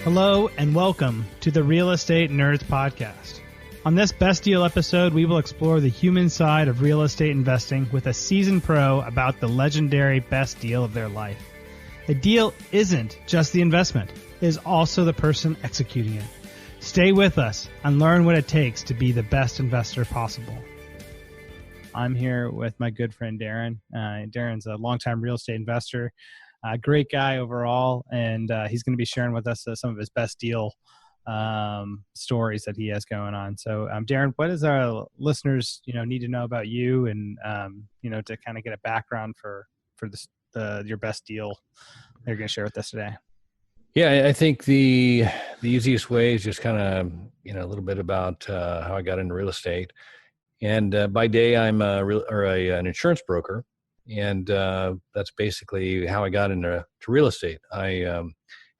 Hello and welcome to the Real Estate Nerds Podcast. On this Best Deal episode, we will explore the human side of real estate investing with a seasoned pro about the legendary best deal of their life. A deal isn't just the investment, it is also the person executing it. Stay with us and learn what it takes to be the best investor possible. I'm here with my good friend Darrin. Darrin's a longtime real estate investor. Great guy overall, and he's going to be sharing with us some of his best deal stories that he has going on. So, Darrin, what does our listeners, need to know about you, and to kind of get a background for this, your best deal that you're going to share with us today? Yeah, I think the easiest way is just kind of a little bit about how I got into real estate. And by day, I'm an insurance broker. And that's basically how I got into real estate. I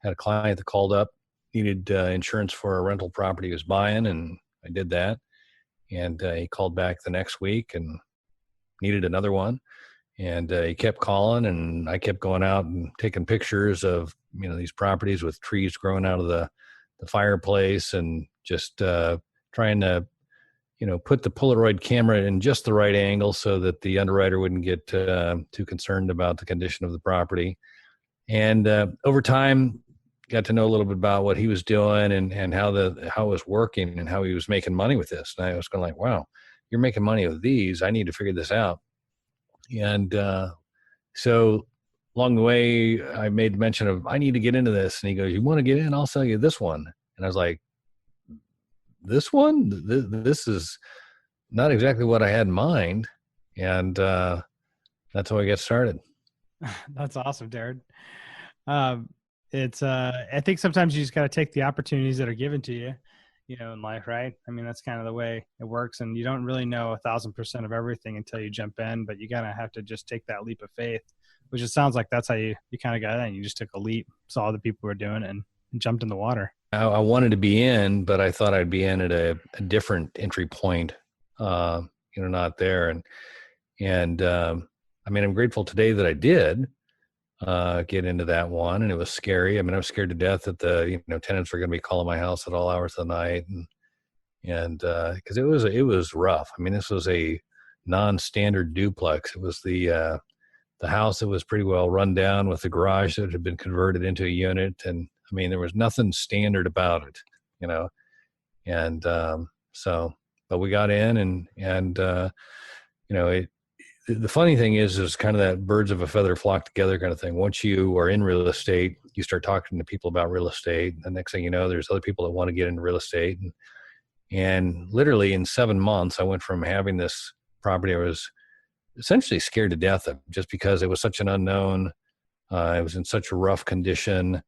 had a client that called up, needed insurance for a rental property he was buying, and I did that. And he called back the next week and needed another one. And he kept calling, and I kept going out and taking pictures of these properties with trees growing out of the fireplace, and just trying to put the Polaroid camera in just the right angle so that the underwriter wouldn't get too concerned about the condition of the property. And over time, got to know a little bit about what he was doing and how it was working and how he was making money with this. And I was going like, wow, you're making money with these. I need to figure this out. And so along the way, I made mention of, I need to get into this. And he goes, you want to get in? I'll sell you this one. And I was like, this one, this is not exactly what I had in mind. And that's how I get started. That's awesome, Darrin. I think sometimes you just got to take the opportunities that are given to you, in life, right? I mean, that's kind of the way it works. And you don't really know 1,000% of everything until you jump in, but you gotta have to just take that leap of faith, which it sounds like that's how you kind of got in. You just took a leap, saw other people were doing it, and jumped in the water. I wanted to be in, but I thought I'd be in at a different entry point, not there. And I mean, I'm grateful today that I did get into that one, and it was scary. I mean, I was scared to death that the tenants were going to be calling my house at all hours of the night, and because it was rough. I mean, this was a non-standard duplex. It was the house that was pretty well run down with the garage that had been converted into a unit, and I mean, there was nothing standard about it, and but we got in, and the funny thing is kind of that birds of a feather flock together kind of thing. Once you are in real estate, you start talking to people about real estate. The next thing you know, there's other people that want to get into real estate, and literally in 7 months, I went from having this property I was essentially scared to death of, just because it was such an unknown. It was in such a rough condition.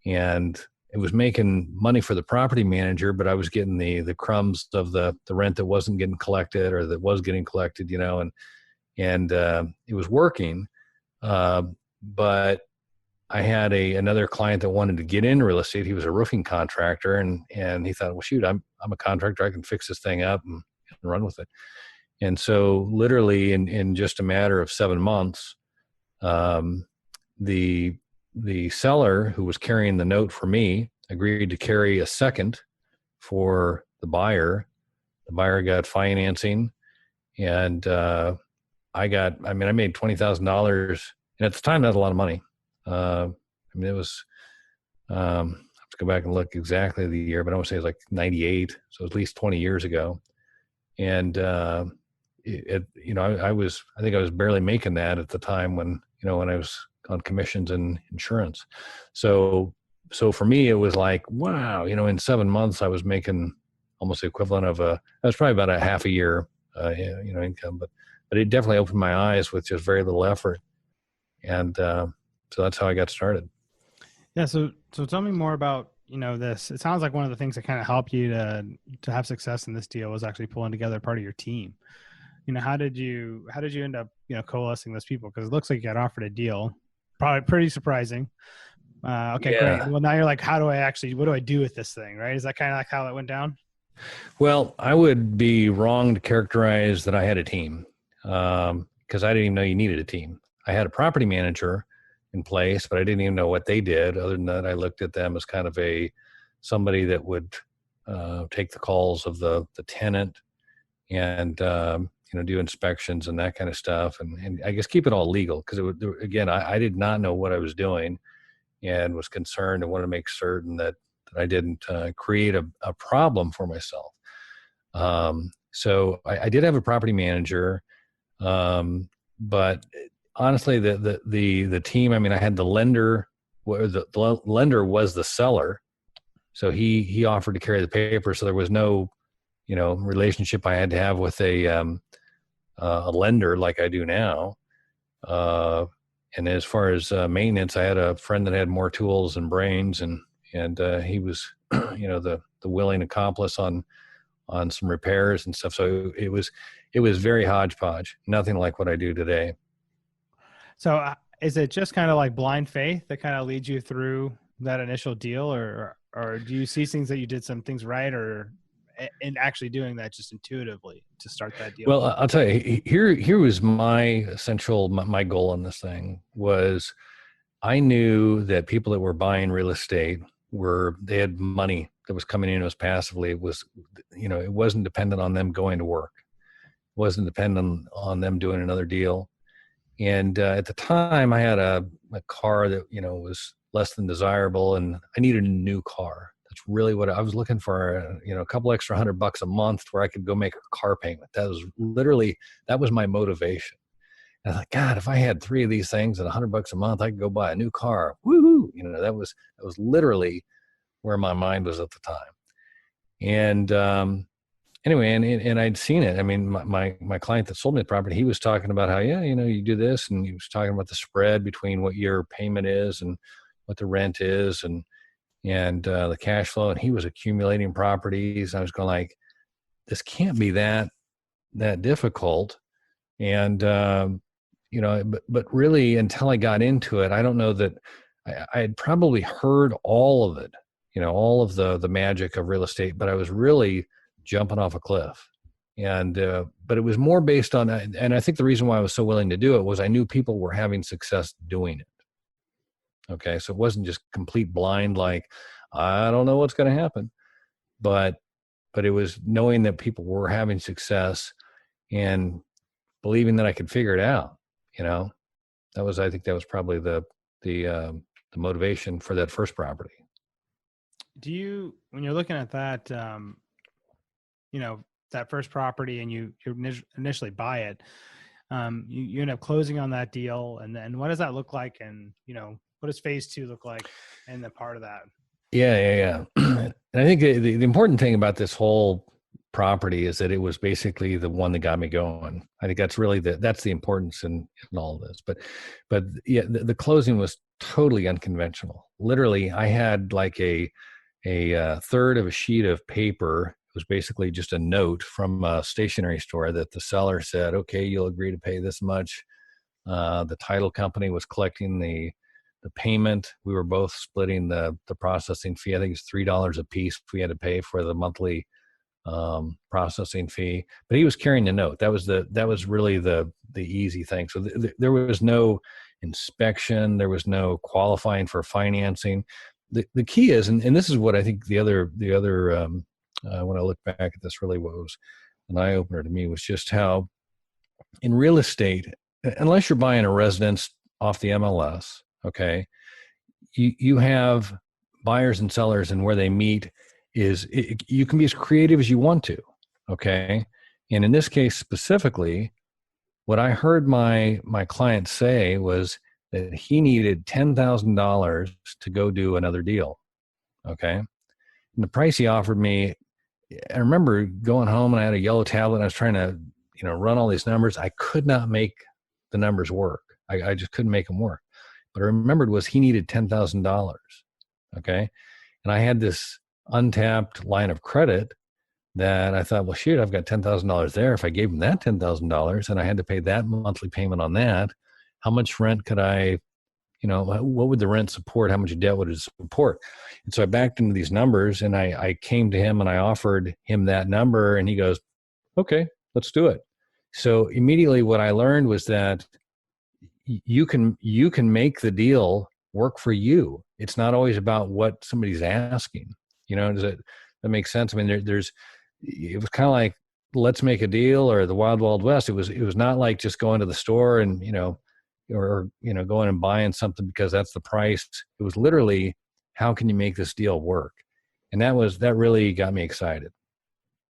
And it was making money for the property manager, but I was getting the crumbs of the rent that wasn't getting collected, or that was getting collected, and it was working. But I had another client that wanted to get into real estate. He was a roofing contractor, and he thought, well, shoot, I'm a contractor. I can fix this thing up and run with it. And so literally in just a matter of 7 months, the seller, who was carrying the note for me, agreed to carry a second for the buyer. The buyer got financing, and I made $20,000. And at the time, that's a lot of money. It was, I have to go back and look exactly the year, but I want to say it was like 98. So at least 20 years ago. And, I think I was barely making that at the time when I was on commissions and insurance. So for me, it was like, wow, in 7 months, I was making almost the equivalent of that was probably about a half a year, income, but it definitely opened my eyes with just very little effort. And, so that's how I got started. Yeah. So tell me more about, this. It sounds like one of the things that kind of helped you to have success in this deal was actually pulling together part of your team. How did you end up, coalescing those people? Because it looks like you got offered a deal, probably pretty surprising. Okay, yeah. Great. Well, now you're like, what do I do with this thing? Right. Is that kind of like how that went down? Well, I would be wrong to characterize that I had a team, because I didn't even know you needed a team. I had a property manager in place, but I didn't even know what they did. Other than that, I looked at them as kind of somebody that would take the calls of the tenant and do inspections and that kind of stuff, and I guess keep it all legal, because again, I did not know what I was doing and was concerned and wanted to make certain that I didn't create a problem for myself. So I did have a property manager, but honestly, the team. I mean, I had the lender. The lender was the seller, so he offered to carry the paper. So there was no, relationship I had to have with a lender like I do now. And as far as maintenance, I had a friend that had more tools and brains, and he was, the willing accomplice on some repairs and stuff. So it was very hodgepodge, nothing like what I do today. So is it just kind of like blind faith that kind of leads you through that initial deal, or do you see things that you did some things right, or in actually doing that just intuitively to start that deal? Well, I'll tell you, here was my essential, my goal in this thing was, I knew that people that were buying real estate they had money that was coming in as passively. It was, it wasn't dependent on them going to work. It wasn't dependent on them doing another deal. And at the time I had a car that, was less than desirable, and I needed a new car. That's really what I was looking for, a couple extra $100 a month where I could go make a car payment. That was my motivation. And I thought, God, if I had 3 of these things at $100 a month, I could go buy a new car. Woohoo! That was literally where my mind was at the time. And anyway, and I'd seen it. I mean, my client that sold me the property, he was talking about how, you do this, and he was talking about the spread between what your payment is and what the rent is, and the cash flow. And he was accumulating properties. I was going like, this can't be that difficult. And but really, until I got into it, I don't know that I had probably heard all of it, all of the magic of real estate, but I was really jumping off a cliff. And but it was more based on, and I think the reason why I was so willing to do it was I knew people were having success doing it. Okay, so it wasn't just complete blind, like, I don't know what's going to happen, but it was knowing that people were having success and believing that I could figure it out. I think that was probably the motivation for that first property. Do you, when you're looking at that, that first property, and you initially buy it, you end up closing on that deal, and then what does that look like? And, what does phase 2 look like in the part of that? Yeah. And I think the important thing about this whole property is that it was basically the one that got me going. I think that's really that's the importance in all of this. But yeah, the closing was totally unconventional. Literally, I had like a third of a sheet of paper. It was basically just a note from a stationery store that the seller said, okay, you'll agree to pay this much. The title company was collecting the payment. We were both splitting the processing fee. I think it's $3 a piece we had to pay for the monthly processing fee, but he was carrying the note. That was really the easy thing. So there was no inspection. There was no qualifying for financing. The key is, and this is what I think the other when I look back at this, really what was an eye opener to me was just how in real estate, unless you're buying a residence off the MLS, okay, you have buyers and sellers, and where they meet is you can be as creative as you want to. Okay. And in this case specifically, what I heard my client say was that he needed $10,000 to go do another deal. Okay. And the price he offered me, I remember going home and I had a yellow tablet and I was trying to, run all these numbers. I could not make the numbers work. I just couldn't make them work. But I remembered was he needed $10,000. Okay. And I had this untapped line of credit that I thought, well, shoot, I've got $10,000 there. If I gave him that $10,000 and I had to pay that monthly payment on that, how much rent could I, what would the rent support? How much debt would it support? And so I backed into these numbers, and I came to him and I offered him that number, and he goes, okay, let's do it. So immediately what I learned was that you can make the deal work for you. It's not always about what somebody's asking. Does that make sense? I mean, it was kind of like, let's make a deal, or the Wild Wild West. It was not like just going to the store and or going and buying something because that's the price. It was literally, how can you make this deal work? And that really got me excited.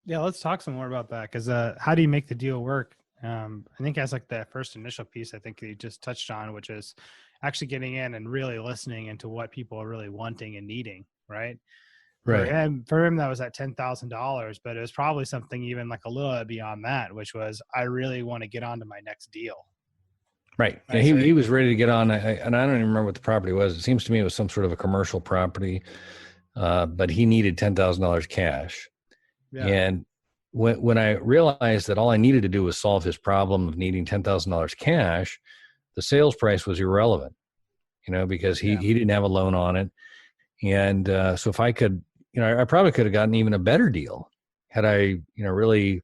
Yeah, let's talk some more about that, because how do you make the deal work? I think as like that first initial piece, I think you just touched on, which is actually getting in and really listening into what people are really wanting and needing, right? For Right. him, that was at $10,000, but it was probably something even like a little bit beyond that, which was, I really want to get on to my next deal. Right. Yeah, Right. So he was ready to get on, and I don't even remember what the property was. It seems to me it was some sort of a commercial property, but he needed $10,000 cash. yeah, And when I realized that all I needed to do was solve his problem of needing $10,000 cash, the sales price was irrelevant, because he didn't have a loan on it. And so if I could, I probably could have gotten even a better deal had I, really,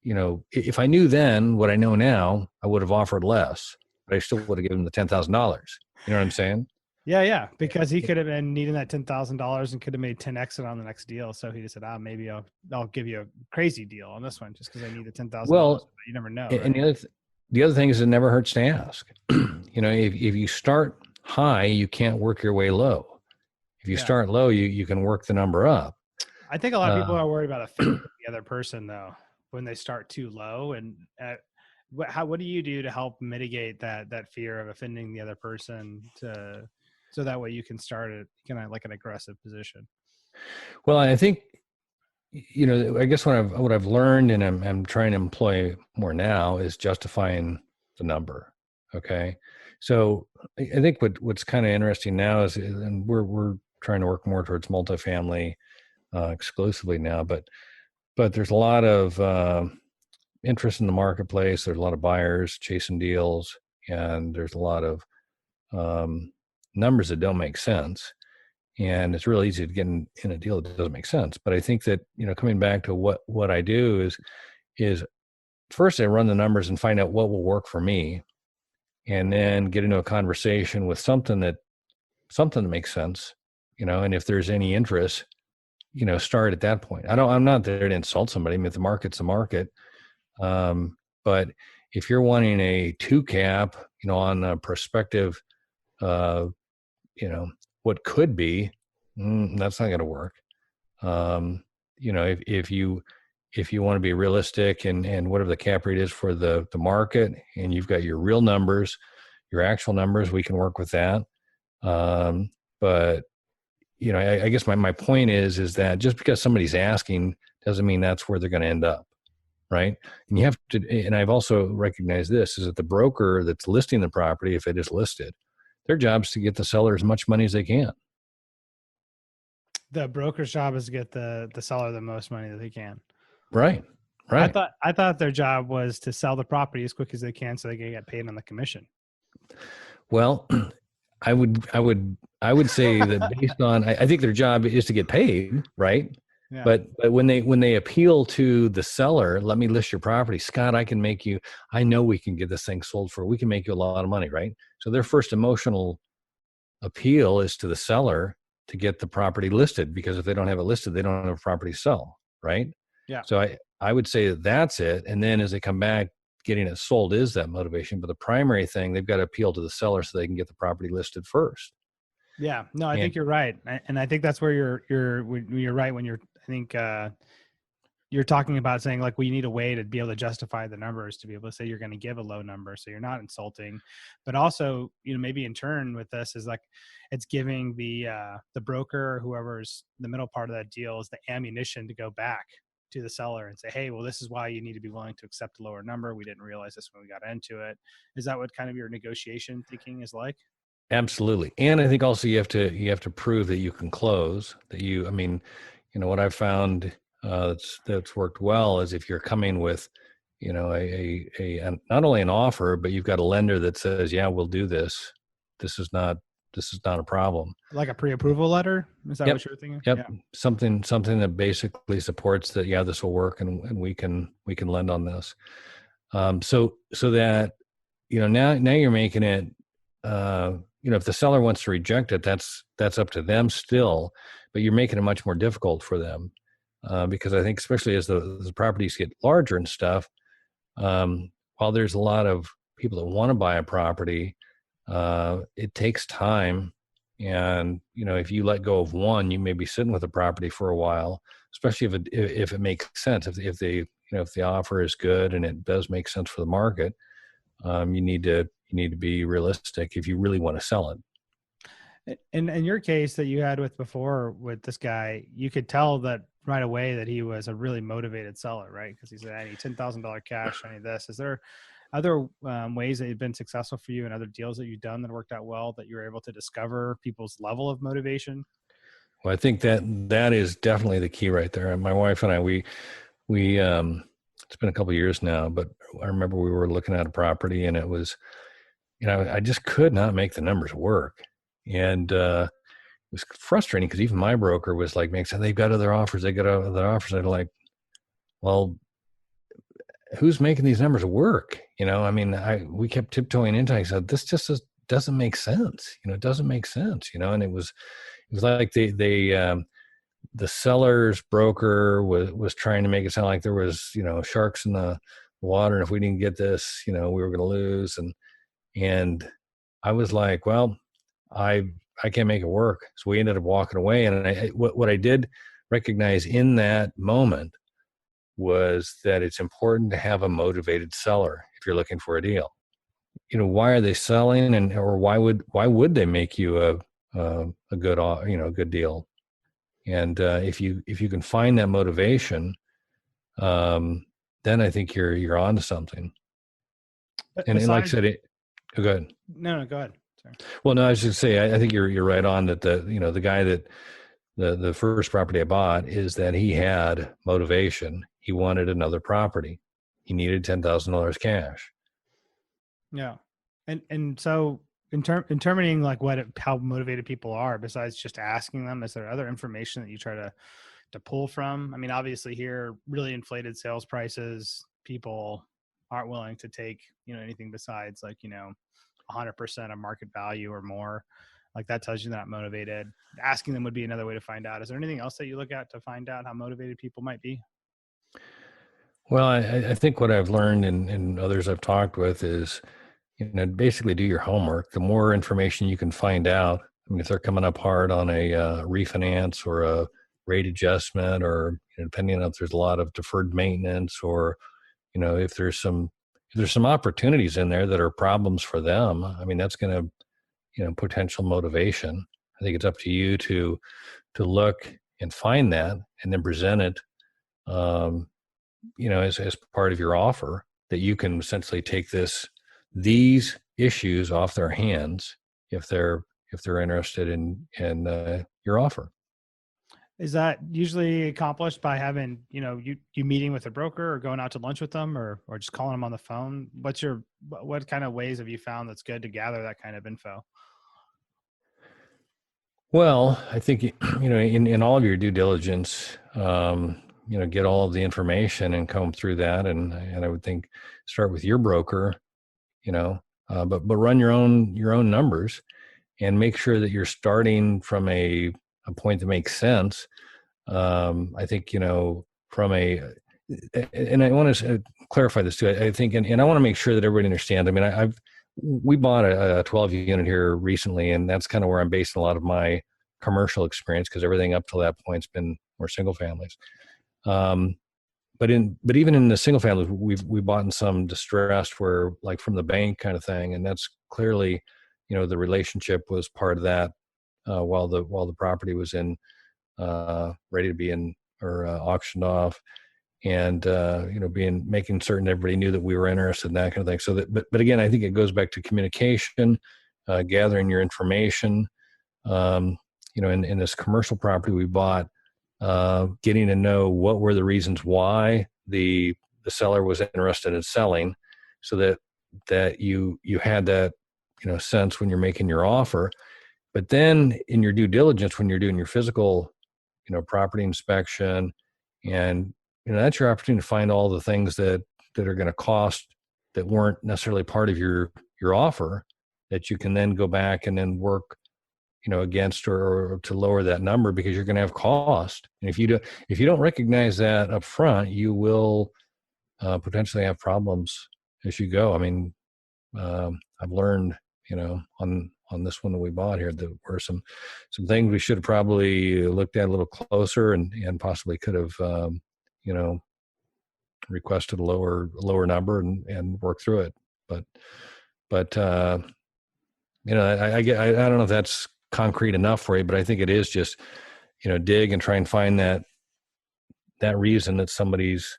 if I knew then what I know now, I would have offered less, but I still would have given him the $10,000. You know what I'm saying? yeah, because he could have been needing that $10,000 and could have made 10 exit on the next deal. So he just said, maybe I'll give you a crazy deal on this one just because I need the $10,000. Well, you never know. and Right? the other thing is, it never hurts to ask. If you start high, you can't work your way low. If you start low, you can work the number up. I think a lot of people are worried about offending the other person though, when they start too low. And what do you do to help mitigate that fear of offending the other person, so that way you can start it kind of like an aggressive position? Well, I think, I guess what I've learned, and I'm trying to employ more now, is justifying the number. Okay. So I think what's kind of interesting now is, and we're trying to work more towards multifamily exclusively now, but there's a lot of interest in the marketplace. There's a lot of buyers chasing deals, and there's a lot of numbers that don't make sense. And it's really easy to get in a deal that doesn't make sense. But I think that, coming back to what I do is first I run the numbers and find out what will work for me, and then get into a conversation with something that makes sense, and if there's any interest, start at that point. I'm not there to insult somebody. I mean, the market's the market. But if you're wanting a 2 cap, on a prospective, what could be, that's not going to work. If you want to be realistic and whatever the cap rate is for the market, and you've got your real numbers, your actual numbers, we can work with that. But I guess my point is that just because somebody's asking doesn't mean that's where they're going to end up. Right. And you have to, and I've also recognized this, is that the broker that's listing the property, if it is listed, their job is to get the seller as much money as they can. The broker's job is to get the seller the most money that they can. Right. Right. I thought their job was to sell the property as quick as they can so they can get paid on the commission. Well, I would say that based on, I think their job is to get paid, right? Yeah. But when they appeal to the seller, let me list your property, Scott, I know we can get this thing sold we can make you a lot of money, right? So their first emotional appeal is to the seller to get the property listed, because if they don't have it listed, they don't have a property to sell, right? Yeah. So I would say that's it. And then as they come back, getting it sold is that motivation. But the primary thing, they've got to appeal to the seller so they can get the property listed first. Yeah, no, I think you're right. And I think that's where you're right when you're talking about saying, like, well, you need a way to be able to justify the numbers, to be able to say you're going to give a low number, so you're not insulting. But also, maybe in turn with this is like, it's giving the broker or whoever's the middle part of that deal is the ammunition to go back to the seller and say, hey, well, this is why you need to be willing to accept a lower number. We didn't realize this when we got into it. Is that what kind of your negotiation thinking is like? Absolutely. And I think also you have to prove that you can close, what I've found that's worked well is if you're coming with, a not only an offer, but you've got a lender that says, yeah, we'll do this. This is not a problem. Like a pre-approval letter? Is that what you're thinking? Yep. Yeah. Something that basically supports that, yeah, this will work and we can lend on this. So that, now you're making it, if the seller wants to reject it, that's up to them still, but you're making it much more difficult for them. Because I think especially as the properties get larger and stuff, while there's a lot of people that want to buy a property, it takes time. And, if you let go of one, you may be sitting with a property for a while, especially if it makes sense, if the offer is good and it does make sense for the market. You need to be realistic if you really want to sell it. In your case that you had before with this guy, you could tell that right away that he was a really motivated seller, right? Because he said, I need $10,000 cash, I need this. Is there other ways that have been successful for you and other deals that you've done that worked out well that you were able to discover people's level of motivation? Well, I think that is definitely the key right there. And my wife and I, we it's been a couple of years now, but I remember we were looking at a property and it was, I just could not make the numbers work. And it was frustrating because even my broker was like, man, they've got other offers. And they're like, well, who's making these numbers work? We kept tiptoeing into it. I said, this just doesn't make sense. It doesn't make sense, and it was like the seller's broker was trying to make it sound like there was, sharks in the water. And if we didn't get this, we were going to lose. And I was like, well, I can't make it work. So we ended up walking away. And what I did recognize in that moment was that it's important to have a motivated seller if you're looking for a deal. Why are they selling, or why would they make you a good deal? And if you can find that motivation, then I think you're onto something. And like I said, go ahead. No, go ahead. Sorry. Well, no, I was just say I think you're right on that. The guy that the first property I bought is that he had motivation. He wanted another property. He needed $10,000 cash. Yeah, and so in determining like how motivated people are, besides just asking them, is there other information that you try to pull from? I mean, obviously here, really inflated sales prices, people aren't willing to take, anything besides 100% of market value or more. Like that tells you they're not motivated. Asking them would be another way to find out. Is there anything else that you look at to find out how motivated people might be? Well, I think what I've learned and others I've talked with is, basically do your homework. The more information you can find out, if they're coming up hard on a refinance or a rate adjustment, or depending on if there's a lot of deferred maintenance, or if there's some opportunities in there that are problems for them, that's going to potential motivation. I think it's up to you to look and find that and then present it, as part of your offer, that you can essentially take these issues off their hands if they're interested in your offer. Is that usually accomplished by having, you meeting with a broker or going out to lunch with them or just calling them on the phone? What kind of ways have you found that's good to gather that kind of info? Well, I think, in all of your due diligence, get all of the information and comb through that. And I would think start with your broker, but run your own numbers and make sure that you're starting from a point that makes sense. I think, from and I want to clarify this too. I think, and I want to make sure that everybody understands. We bought a 12 unit here recently, and that's kind of where I'm basing a lot of my commercial experience, because everything up till that point's been more single families. But even in the single families, we bought in some distressed, where like from the bank kind of thing, and that's clearly, the relationship was part of that, while the property was in ready to be in or auctioned off, and making certain everybody knew that we were interested in that kind of thing. So that, but again, I think it goes back to communication, gathering your information. In this commercial property we bought, getting to know what were the reasons why the seller was interested in selling, so that you had that sense when you're making your offer. But then in your due diligence, when you're doing your physical property inspection, and that's your opportunity to find all the things that are going to cost that weren't necessarily part of your offer that you can then go back and then work, against or to lower that number, because you're going to have cost. And if you don't recognize that up front, you will potentially have problems as you go. I mean, I've learned, on this one that we bought here, there were some things we should have probably looked at a little closer, and possibly could have, requested a lower number and work through it. But I don't know if that's concrete enough for you, but I think it is just, dig and try and find that reason that somebody's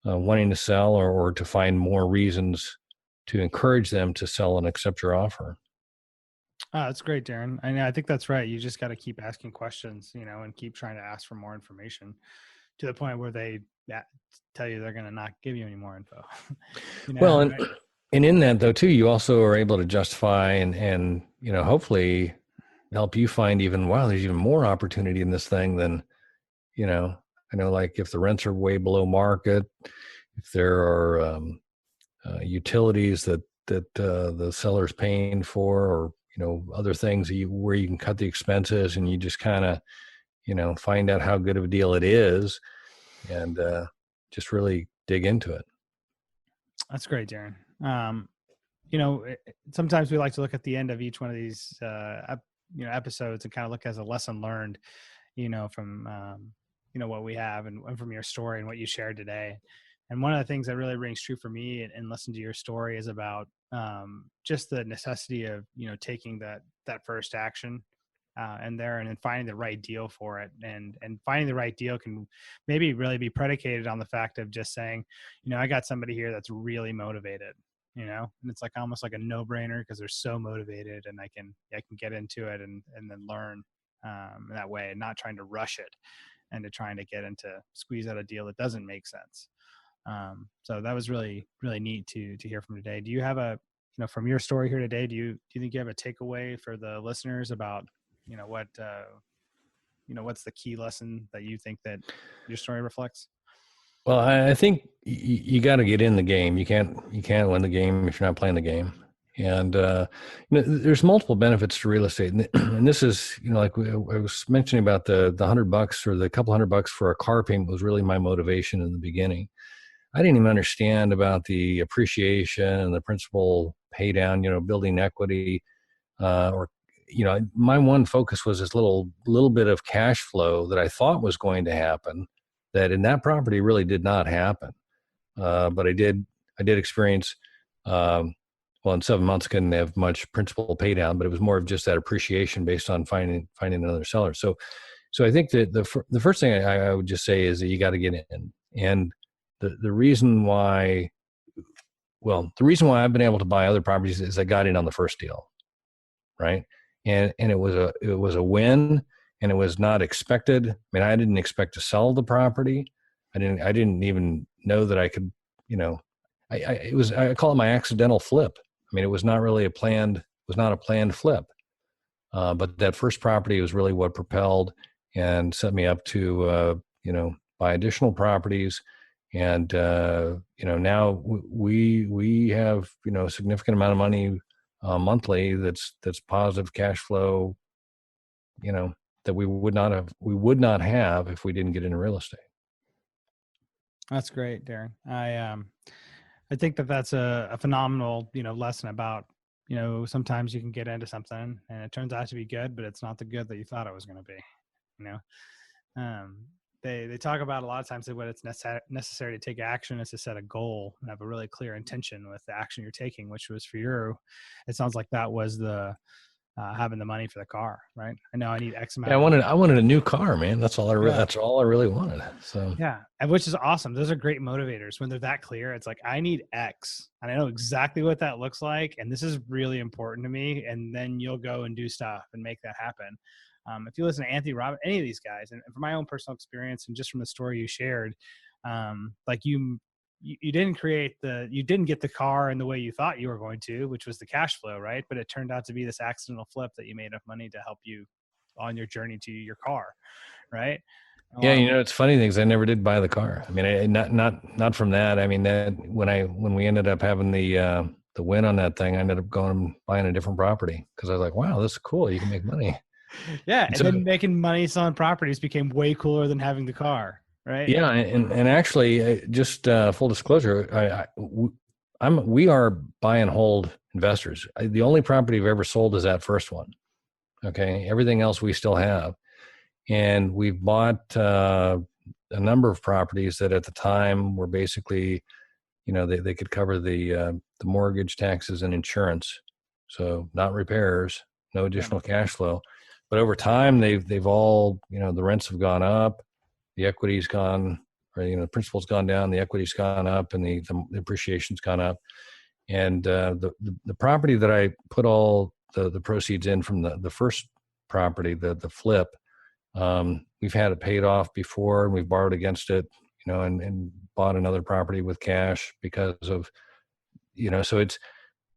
wanting to sell, or to find more reasons to encourage them to sell and accept your offer. That's great, Darrin. I think that's right. You just got to keep asking questions, and keep trying to ask for more information to the point where they tell you they're going to not give you any more info. Well, and, right? and in that though too, you also are able to justify and hopefully help you find wow, there's even more opportunity in this thing than, I know, like if the rents are way below market, if there are utilities that the seller's paying for, or other things where you can cut the expenses, and you just kind of find out how good of a deal it is, and just really dig into it. That's great, Darrin. Sometimes we like to look at the end of each one of these episodes and kind of look as a lesson learned, from what we have and from your story and what you shared today. And one of the things that really rings true for me and listen to your story is about just the necessity of, taking that first action and then finding the right deal for it. And finding the right deal can maybe really be predicated on the fact of just saying, I got somebody here that's really motivated, and it's like almost like a no-brainer because they're so motivated, and I can get into it and then learn that way, and not trying to rush it and to trying to get into squeeze out a deal that doesn't make sense. So that was really, really neat to hear from today. Do you have from your story here today, do you think you have a takeaway for the listeners about, what's the key lesson that you think that your story reflects? Well, I think you got to get in the game. You can't win the game if you're not playing the game. And there's multiple benefits to real estate, and this is like I was mentioning about the $100 or the couple $100 for a car payment was really my motivation in the beginning. I didn't even understand about the appreciation and the principal pay down, building equity, or my one focus was this little bit of cash flow that I thought was going to happen, that in that property really did not happen. But I did experience, well, in 7 months couldn't have much principal pay down, but it was more of just that appreciation based on finding another seller. So I think that the first thing I would just say is that you got to get in. And the reason why I've been able to buy other properties is I got in on the first deal, right? And it was a win, and it was not expected. I mean, I didn't expect to sell the property. I didn't even know that I could, I call it my accidental flip. I mean, it was not really a planned flip. But that first property was really what propelled and set me up to, buy additional properties. And, now we have, a significant amount of money monthly that's positive cash flow, that we would not have if we didn't get into real estate. That's great, Darrin. I think that's a phenomenal, lesson about, sometimes you can get into something and it turns out to be good, but it's not the good that you thought it was going to be, They talk about a lot of times that what it's necessary to take action is to set a goal and have a really clear intention with the action you're taking, which was for you. It sounds like that was the having the money for the car, right? I know I need X amount. Yeah, I wanted a new car, man. That's all I really wanted. So yeah, and which is awesome. Those are great motivators when they're that clear. It's like, I need X, and I know exactly what that looks like, and this is really important to me. And then you'll go and do stuff and make that happen. If you listen to Anthony Robbins, any of these guys, and from my own personal experience and just from the story you shared, like you didn't you didn't get the car in the way you thought you were going to, which was the cash flow, right? But it turned out to be this accidental flip that you made enough money to help you on your journey to your car, right? A Yeah, lot of, it's funny things. I never did buy the car. I mean, not from that. I mean, that when we ended up having the win on that thing, I ended up going and buying a different property because I was like, wow, this is cool. You can make money. yeah. And So then making money selling properties became way cooler than having the car, right? yeah, and actually, just full disclosure, we are buy and hold investors. The only property I've ever sold is that first one. Okay, everything else we still have, and we've bought a number of properties that at the time were basically, they could cover the mortgage, taxes, and insurance, so not repairs, no Yeah. additional cash flow. But over time, they've all, the rents have gone up, the equity's gone, or the principal's gone down, the equity's gone up, and the appreciation's gone up. And the property that I put all the proceeds in from the first property, the flip, we've had it paid off before, and we've borrowed against it, and bought another property with cash because of, so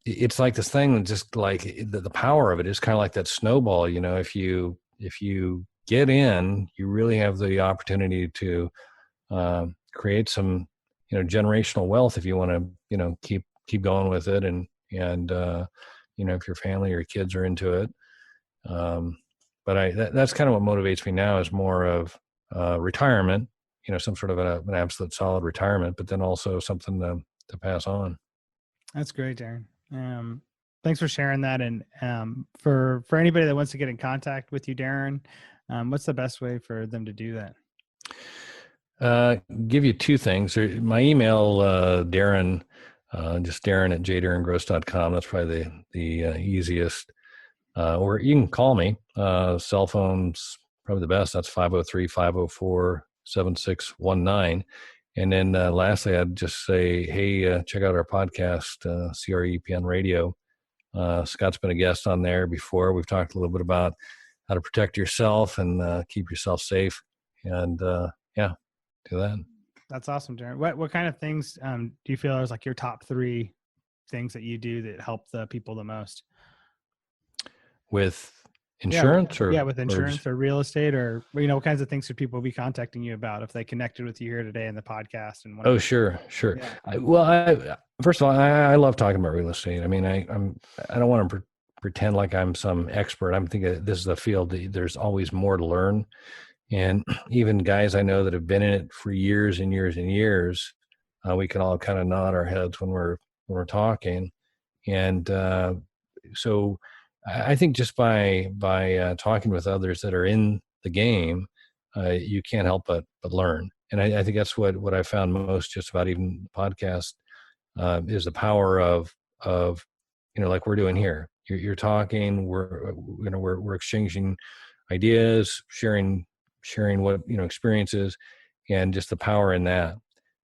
it's like this thing, just like the power of it is kind of like that snowball. If you get in, you really have the opportunity to create some, generational wealth if you want to, keep going with it, and if your family or your kids are into it. But that's kind of what motivates me now, is more of retirement, some sort of an absolute solid retirement, but then also something to pass on. That's great, Darrin. Thanks for sharing that. And for anybody that wants to get in contact with you, Darrin, what's the best way for them to do that? Give you two things. My email, Darrin, just Darrin at jdarringross.com. That's probably the easiest. Or you can call me. Cell phone's probably the best. That's 503-504-7619. And then lastly, I'd just say, hey, check out our podcast, CREPN Radio. Scott's been a guest on there before. We've talked a little bit about how to protect yourself and keep yourself safe. And yeah, do that. That's awesome, Darrin. What kind of things do you feel is like your top 3 things that you do that help the people the most? With insurance with insurance or real estate, or what kinds of things should people be contacting you about if they connected with you here today in the podcast? And oh, sure. Yeah. First of all, I love talking about real estate. I mean, I don't want to pretend like I'm some expert. I'm thinking this is a field that there's always more to learn, and even guys I know that have been in it for years and years and years, we can all kind of nod our heads when we're talking, and so I think just by talking with others that are in the game, you can't help but learn. And I think that's what I found most just about even the podcast, is the power of like we're doing here. You're talking, we're exchanging ideas, sharing what experiences, and just the power in that.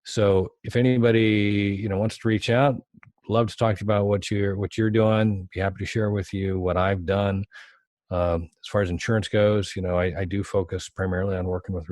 So if anybody wants to reach out, love to talk to you about what you're doing. Be happy to share with you what I've done. As far as insurance goes, I do focus primarily on working with